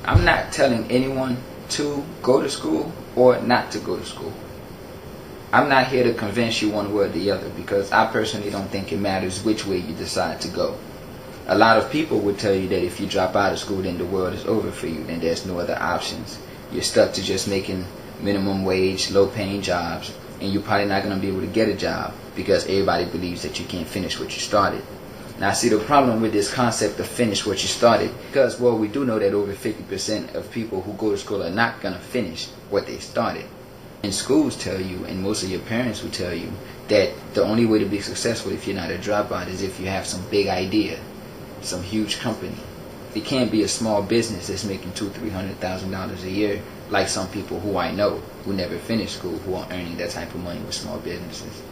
I'm not telling anyone to go to school or not to go to school. I'm not here to convince you one way or the other, because I personally don't think it matters which way you decide to go. A lot of people would tell you that if you drop out of school, then the world is over for you, then there's no other options. You're stuck to just making minimum wage, low paying jobs, and you're probably not going to be able to get a job because everybody believes that you can't finish what you started. Now, see, the problem with this concept of finish what you started, because, well, we do know that over 50% of people who go to school are not going to finish what they started. And schools tell you, and most of your parents will tell you, that the only way to be successful if you're not a dropout is if you have some big idea, some huge company. It can't be a small business that's making $200,000-$300,000 a year, like some people who I know who never finished school who are earning that type of money with small businesses.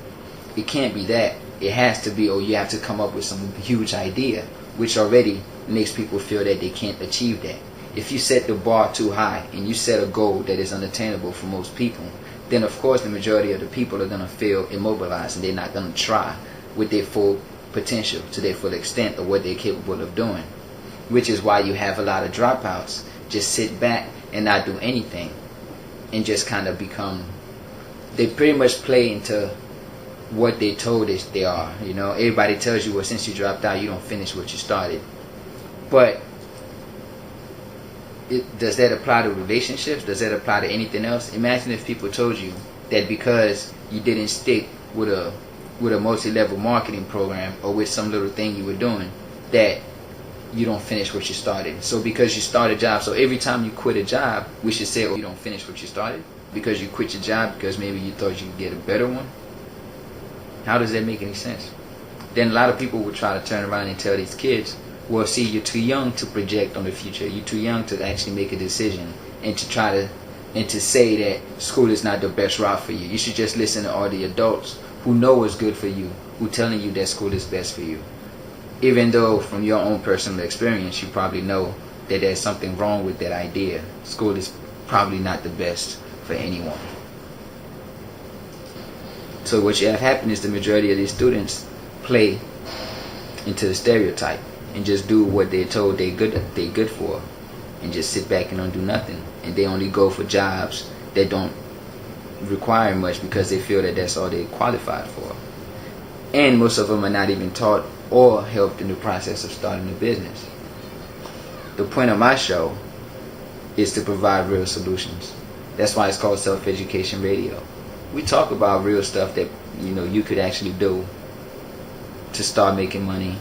It can't be that. It has to be, you have to come up with some huge idea, which already makes people feel that they can't achieve that. If you set the bar too high and you set a goal that is unattainable for most people, then of course the majority of the people are going to feel immobilized and they're not going to try with their full potential, to their full extent of what they're capable of doing. Which is why you have a lot of dropouts just sit back and not do anything and just kind of become, they pretty much play into what they told us they are. You know, everybody tells you, well, since you dropped out, you don't finish what you started. But does that apply to relationships? Does that apply to anything else? Imagine if people told you that because you didn't stick with a multi-level marketing program or with some little thing you were doing, that you don't finish what you started. So because you start a job, so every time you quit a job, we should say, oh, you don't finish what you started because you quit your job because maybe you thought you could get a better one? How does that make any sense? Then a lot of people would try to turn around and tell these kids, well, see, you're too young to project on the future. You're too young to actually make a decision and to try to, and to say that school is not the best route for you. You should just listen to all the adults who know what's good for you, who telling you that school is best for you. Even though from your own personal experience, you probably know that there's something wrong with that idea. School is probably not the best for anyone. So what you have happen is the majority of these students play into the stereotype and just do what they're told they're good for, and just sit back and don't do nothing. And they only go for jobs that don't require much because they feel that that's all they're qualified for. And most of them are not even taught or helped in the process of starting a business. The point of my show is to provide real solutions. That's why it's called Self-Education Radio. We talk about real stuff that you could actually do to start making money,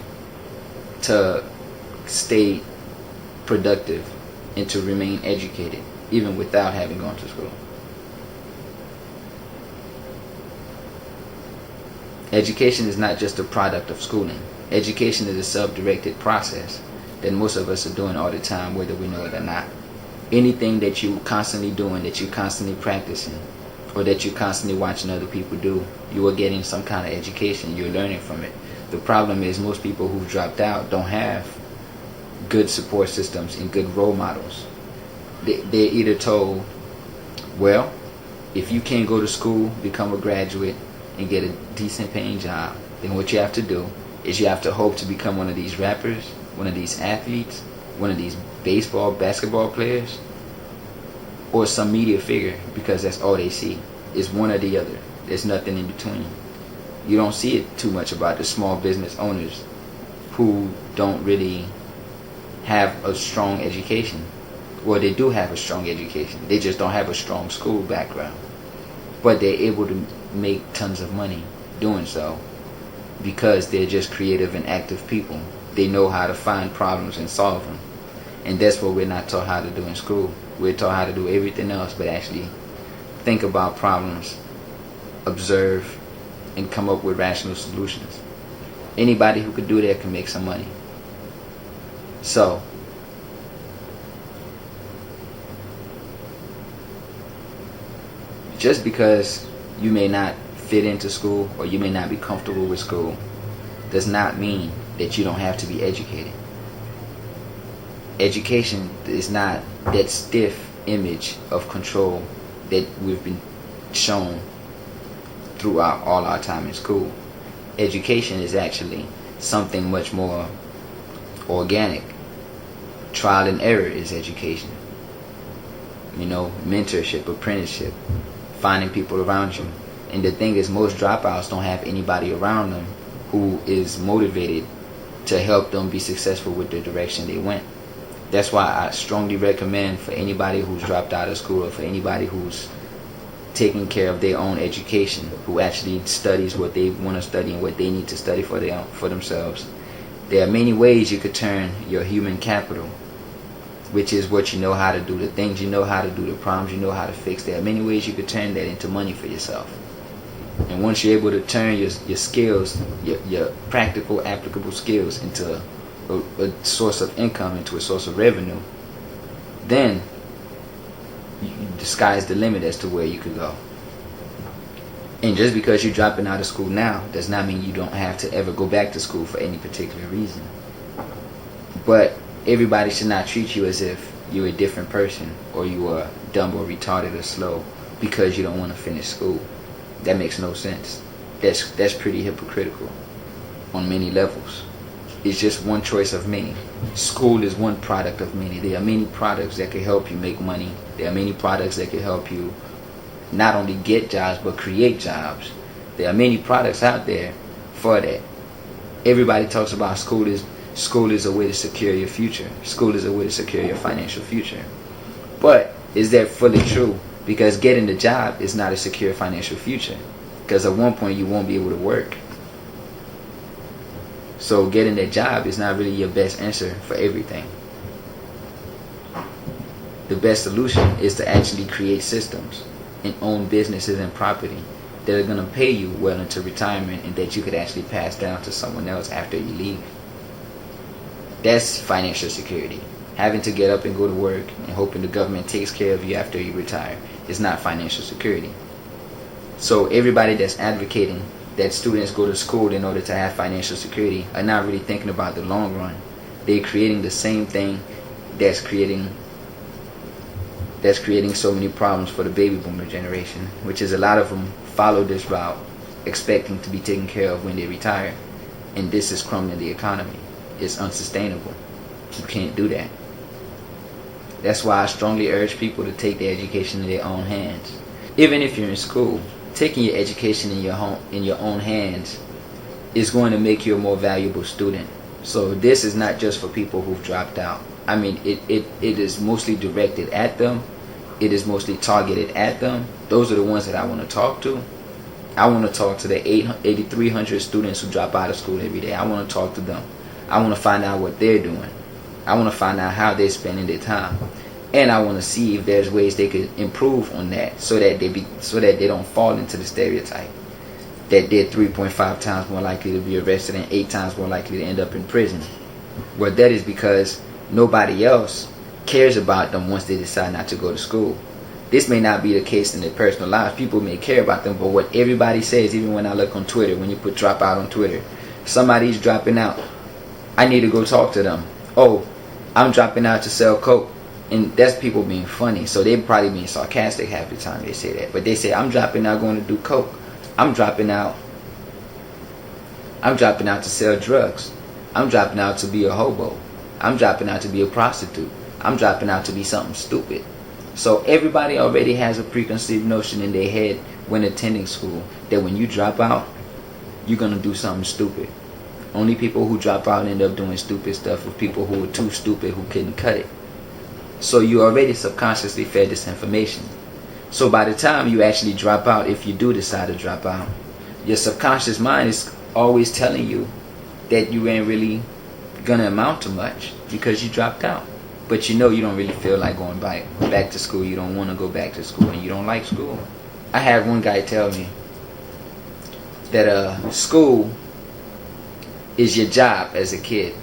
to stay productive, and to remain educated, even without having gone to school. Education is not just a product of schooling. Education is a self-directed process that most of us are doing all the time, whether we know it or not. Anything that you're constantly doing, that you're constantly practicing, or that you're constantly watching other people do, you are getting some kind of education. You're learning from it. The problem is most people who've dropped out don't have good support systems and good role models. They're either told, well, if you can't go to school, become a graduate, and get a decent paying job, then what you have to do is you have to hope to become one of these rappers, one of these athletes, one of these baseball, basketball players, or some media figure, because that's all they see. It's one or the other. There's nothing in between. You don't see it too much about the small business owners who don't really have a strong education. Well, they do have a strong education. They just don't have a strong school background. But they're able to make tons of money doing so because they're just creative and active people. They know how to find problems and solve them. And that's what we're not taught how to do in school. We're taught how to do everything else but actually think about problems, observe, and come up with rational solutions. Anybody who could do that can make some money. So, just because you may not fit into school or you may not be comfortable with school does not mean that you don't have to be educated. Education is not that stiff image of control that we've been shown throughout all our time in school. Education is actually something much more organic. Trial and error is education. mentorship, apprenticeship, finding people around you. And the thing is, most dropouts don't have anybody around them who is motivated to help them be successful with the direction they went. That's why I strongly recommend for anybody who's dropped out of school, or for anybody who's taking care of their own education, who actually studies what they want to study and what they need to study for themselves. There are many ways you could turn your human capital, which is what you know how to do, the things you know how to do, the problems you know how to fix. There are many ways you could turn that into money for yourself. And once you're able to turn your skills, your practical, applicable skills into a source of income, into a source of revenue, then the sky's the limit as to where you could go. And just because you're dropping out of school now does not mean you don't have to ever go back to school for any particular reason. But everybody should not treat you as if you're a different person, or you are dumb or retarded or slow because you don't want to finish school. That makes no sense. That's pretty hypocritical on many levels. It's just one choice of many. School is one product of many. There are many products that can help you make money. There are many products that can help you not only get jobs but create jobs. There are many products out there for that. Everybody talks about school is a way to secure your future. School is a way to secure your financial future. But is that fully true? Because getting the job is not a secure financial future. Because at one point you won't be able to work. So getting that job is not really your best answer for everything. The best solution is to actually create systems and own businesses and property that are going to pay you well into retirement, and that you could actually pass down to someone else after you leave. That's financial security. Having to get up and go to work and hoping the government takes care of you after you retire is not financial security. So everybody that's advocating that students go to school in order to have financial security are not really thinking about the long run. They're creating the same thing that's creating so many problems for the baby boomer generation, which is a lot of them follow this route expecting to be taken care of when they retire, and this is crumbling the economy. It's unsustainable. You can't do that. That's why I strongly urge people to take their education in their own hands. Even if you're in school, taking your education in your own hands is going to make you a more valuable student. So this is not just for people who've dropped out. I mean, it is mostly directed at them. It is mostly targeted at them. Those are the ones that I want to talk to. I want to talk to the 8,300 students who drop out of school every day. I want to talk to them. I want to find out what they're doing. I want to find out how they're spending their time. And I want to see if there's ways they could improve on that, so that they don't fall into the stereotype that they're 3.5 times more likely to be arrested and 8 times more likely to end up in prison. Well, that is because nobody else cares about them once they decide not to go to school. This may not be the case in their personal lives. People may care about them, but what everybody says, even when I look on Twitter, when you put dropout on Twitter, somebody's dropping out, I need to go talk to them. Oh, I'm dropping out to sell coke. And that's people being funny. So they're probably being sarcastic half the time they say that. But they say, I'm dropping out going to do coke. I'm dropping out to sell drugs. I'm dropping out to be a hobo. I'm dropping out to be a prostitute. I'm dropping out to be something stupid. So everybody already has a preconceived notion in their head when attending school that when you drop out, you're going to do something stupid. Only people who drop out end up doing stupid stuff with people who are too stupid, who couldn't cut it. So you already subconsciously fed this information. So by the time you actually drop out, if you do decide to drop out, your subconscious mind is always telling you that you ain't really gonna amount to much because you dropped out. But you know you don't really feel like going back to school. You don't want to go back to school, and you don't like school. I had one guy tell me that school is your job as a kid.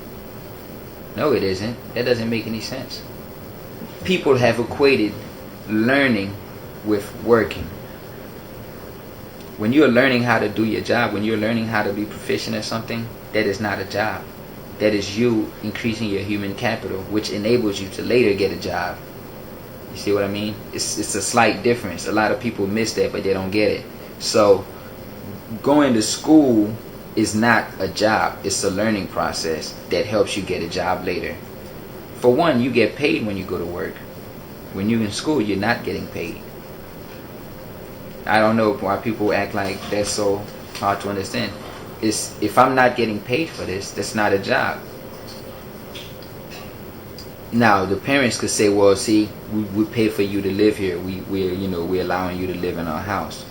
No, it isn't. That doesn't make any sense. People have equated learning with working. When you're learning how to do your job, when you're learning how to be proficient at something, that is not a job. That is you increasing your human capital, which enables you to later get a job. You see what I mean? It's a slight difference. A lot of people miss that, but they don't get it. So going to school is not a job. It's a learning process that helps you get a job later. For one, you get paid when you go to work. When you're in school, you're not getting paid. I don't know why people act like that's so hard to understand. If I'm not getting paid for this, that's not a job. Now the parents could say, well, see, we pay for you to live here. We're allowing you to live in our house.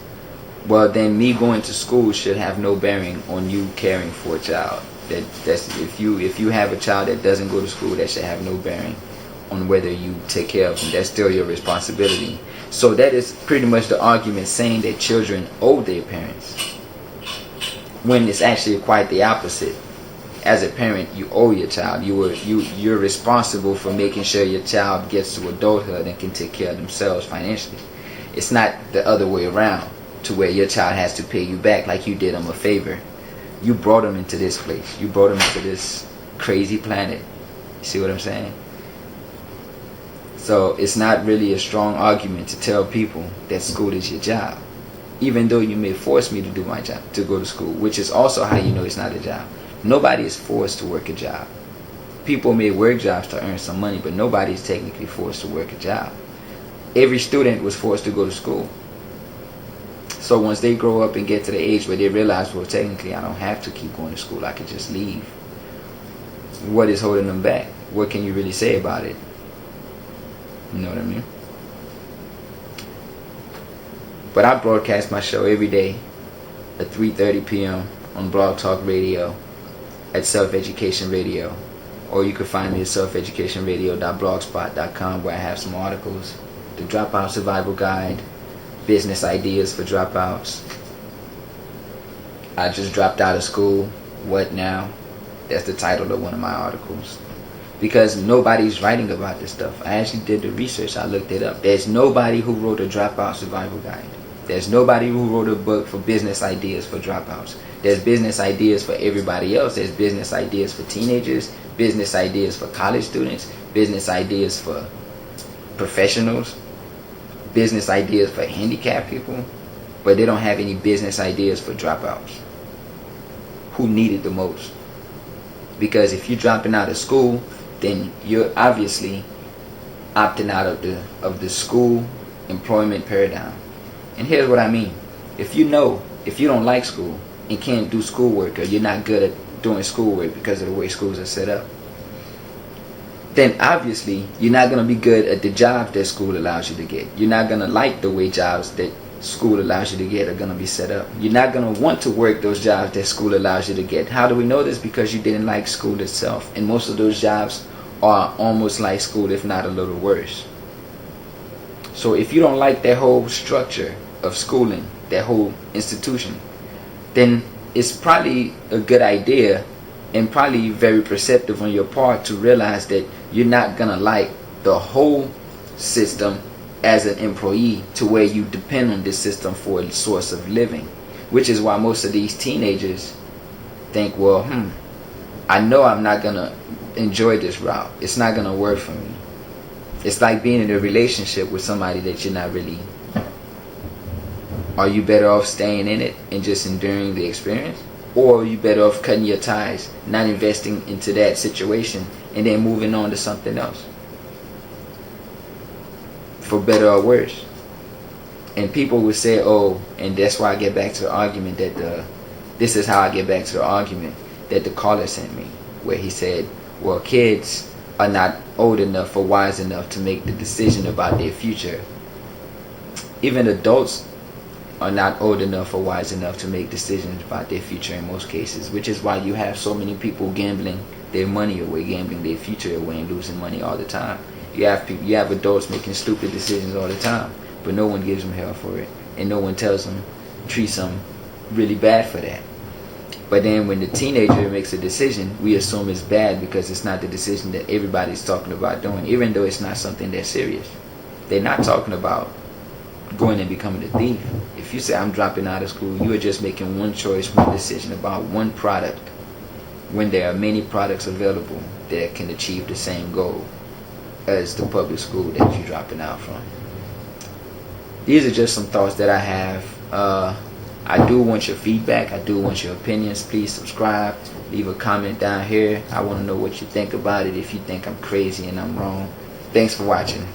Well, then me going to school should have no bearing on you caring for a child. That's if you have a child that doesn't go to school, that should have no bearing on whether you take care of them. That's still your responsibility. So that is pretty much the argument, saying that children owe their parents, when it's actually quite the opposite. As a parent, you owe your child. You're responsible for making sure your child gets to adulthood and can take care of themselves financially. It's not the other way around, to where your child has to pay you back like you did them a favor. You brought them into this place. You brought them into this crazy planet. You see what I'm saying? So it's not really a strong argument to tell people that school is your job, even though you may force me to do my job, to go to school, which is also how you know it's not a job. Nobody is forced to work a job. People may work jobs to earn some money, but nobody is technically forced to work a job. Every student was forced to go to school. So once they grow up and get to the age where they realize, well, technically I don't have to keep going to school, I could just leave. What is holding them back? What can you really say about it? You know what I mean? But I broadcast my show every day at 3:30 p.m. on Blog Talk Radio at Self Education Radio. Or you can find me at selfeducationradio.blogspot.com, where I have some articles. The Dropout Survival Guide, Business Ideas for Dropouts. I just dropped out of school. What now? That's the title of one of my articles. Because nobody's writing about this stuff. I actually did the research. I looked it up. There's nobody who wrote a Dropout Survival Guide. There's nobody who wrote a book for business ideas for dropouts. There's business ideas for everybody else. There's business ideas for teenagers, business ideas for college students, business ideas for professionals, business ideas for handicapped people, but they don't have any business ideas for dropouts, who need it the most. Because if you're dropping out of school, then you're obviously opting out of the school employment paradigm. And here's what I mean. If you don't like school and can't do schoolwork, or you're not good at doing schoolwork because of the way schools are set up, then obviously you're not going to be good at the jobs that school allows you to get. You're not going to like the way jobs that school allows you to get are going to be set up. You're not going to want to work those jobs that school allows you to get. How do we know this? Because you didn't like school itself. And most of those jobs are almost like school, if not a little worse. So if you don't like that whole structure of schooling, that whole institution, then it's probably a good idea and probably very perceptive on your part to realize that you're not going to like the whole system as an employee, to where you depend on this system for a source of living. Which is why most of these teenagers think, well, I know I'm not going to enjoy this route. It's not going to work for me. It's like being in a relationship with somebody that you're not really. Are you better off staying in it and just enduring the experience? Or are you better off cutting your ties, not investing into that situation, and then moving on to something else? For better or worse. And people would say, oh, and that's why I get back to the argument that this is how I get back to the argument that the caller sent me, where he said, well, kids are not old enough or wise enough to make the decision about their future. Even adults are not old enough or wise enough to make decisions about their future in most cases, which is why you have so many people gambling their money away, gambling their future away, and losing money all the time. You have adults making stupid decisions all the time, but no one gives them hell for it, and no one treats them really bad for that. But then when the teenager makes a decision, we assume it's bad because it's not the decision that everybody's talking about doing, even though it's not something that's serious. They're not talking about going and becoming a thief. If you say I'm dropping out of school, you are just making one choice, one decision about one product, when there are many products available that can achieve the same goal as the public school that you're dropping out from. These are just some thoughts that I have. I do want your feedback. I do want your opinions. Please subscribe. Leave a comment down here. I want to know what you think about it, if you think I'm crazy and I'm wrong. Thanks for watching.